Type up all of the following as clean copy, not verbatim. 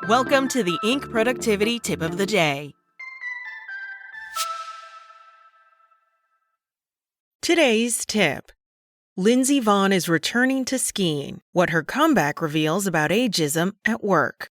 Welcome to the Inc. Productivity Tip of the Day. Today's tip. Lindsey Vonn is returning to skiing. What her comeback reveals about ageism at work.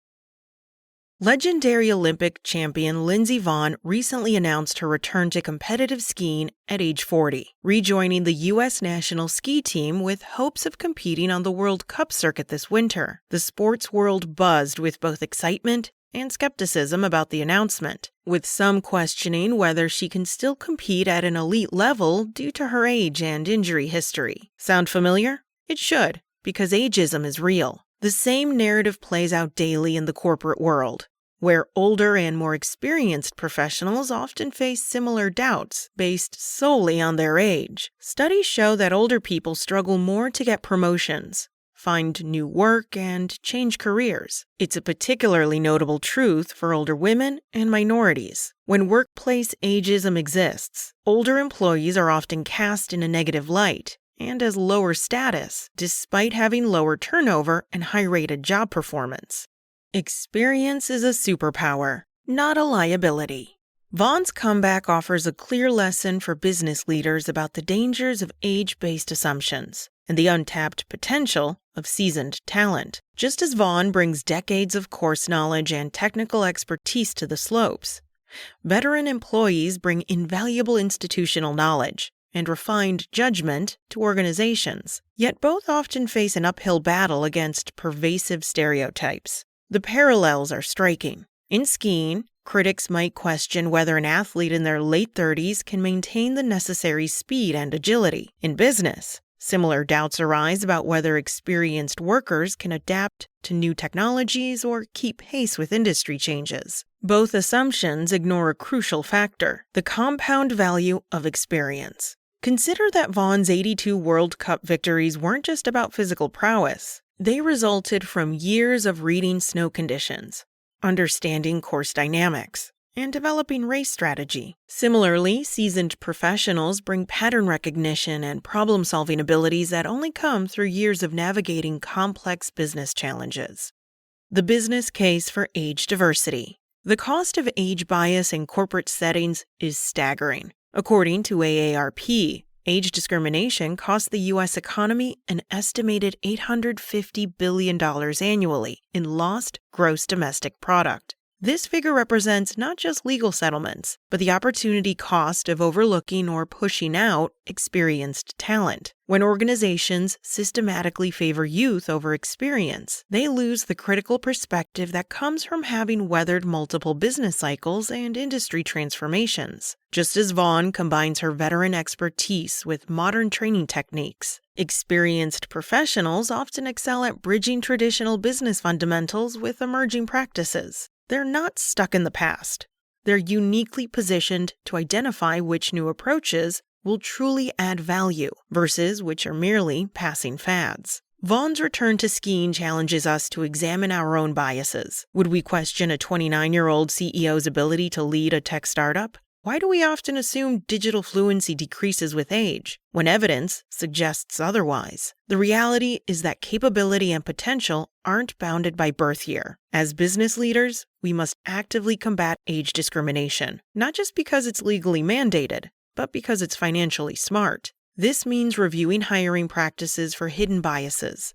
Legendary Olympic champion Lindsey Vonn recently announced her return to competitive skiing at age 40, rejoining the U.S. national ski team with hopes of competing on the World Cup circuit this winter. The sports world buzzed with both excitement and skepticism about the announcement, with some questioning whether she can still compete at an elite level due to her age and injury history. Sound familiar? It should, because ageism is real. The same narrative plays out daily in the corporate world, where older and more experienced professionals often face similar doubts based solely on their age. Studies show that older people struggle more to get promotions, find new work, and change careers. It's a particularly notable truth for older women and minorities. When workplace ageism exists, older employees are often cast in a negative light and as lower status, despite having lower turnover and high-rated job performance. Experience is a superpower, not a liability. Vonn's comeback offers a clear lesson for business leaders about the dangers of age-based assumptions and the untapped potential of seasoned talent. Just as Vonn brings decades of course knowledge and technical expertise to the slopes, veteran employees bring invaluable institutional knowledge and refined judgment to organizations. Yet both often face an uphill battle against pervasive stereotypes. The parallels are striking. In skiing, critics might question whether an athlete in their late 30s can maintain the necessary speed and agility. In business, similar doubts arise about whether experienced workers can adapt to new technologies or keep pace with industry changes. Both assumptions ignore a crucial factor: the compound value of experience. Consider that Vonn's 82 World Cup victories weren't just about physical prowess. They resulted from years of reading snow conditions, understanding course dynamics, and developing race strategy. Similarly, seasoned professionals bring pattern recognition and problem-solving abilities that only come through years of navigating complex business challenges. The business case for age diversity. The cost of age bias in corporate settings is staggering. According to AARP, age discrimination costs the U.S. economy an estimated $850 billion annually in lost gross domestic product. This figure represents not just legal settlements, but the opportunity cost of overlooking or pushing out experienced talent. When organizations systematically favor youth over experience, they lose the critical perspective that comes from having weathered multiple business cycles and industry transformations. Just as Vonn combines her veteran expertise with modern training techniques, experienced professionals often excel at bridging traditional business fundamentals with emerging practices. They're not stuck in the past. They're uniquely positioned to identify which new approaches will truly add value versus which are merely passing fads. Vonn's return to skiing challenges us to examine our own biases. Would we question a 29-year-old CEO's ability to lead a tech startup? Why do we often assume digital fluency decreases with age, when evidence suggests otherwise? The reality is that capability and potential aren't bounded by birth year. As business leaders, we must actively combat age discrimination, not just because it's legally mandated, but because it's financially smart. This means reviewing hiring practices for hidden biases,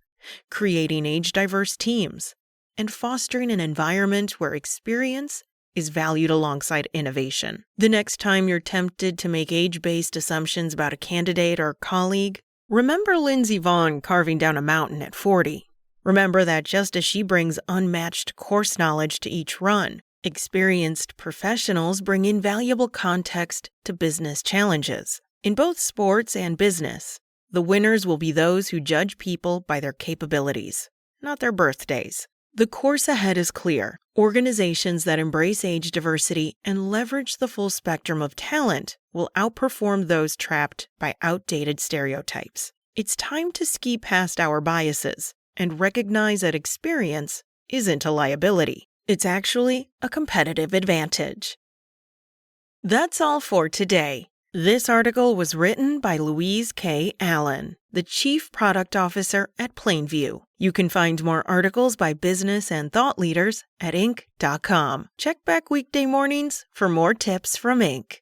creating age-diverse teams, and fostering an environment where experience is valued alongside innovation. The next time you're tempted to make age-based assumptions about a candidate or colleague, remember Lindsey Vonn carving down a mountain at 40. Remember that just as she brings unmatched course knowledge to each run, experienced professionals bring invaluable context to business challenges. In both sports and business, the winners will be those who judge people by their capabilities, not their birthdays. The course ahead is clear. Organizations that embrace age diversity and leverage the full spectrum of talent will outperform those trapped by outdated stereotypes. It's time to ski past our biases and recognize that experience isn't a liability. It's actually a competitive advantage. That's all for today. This article was written by Louise K. Allen. the Chief Product Officer at Plainview. You can find more articles by business and thought leaders at Inc.com. Check back weekday mornings for more tips from Inc.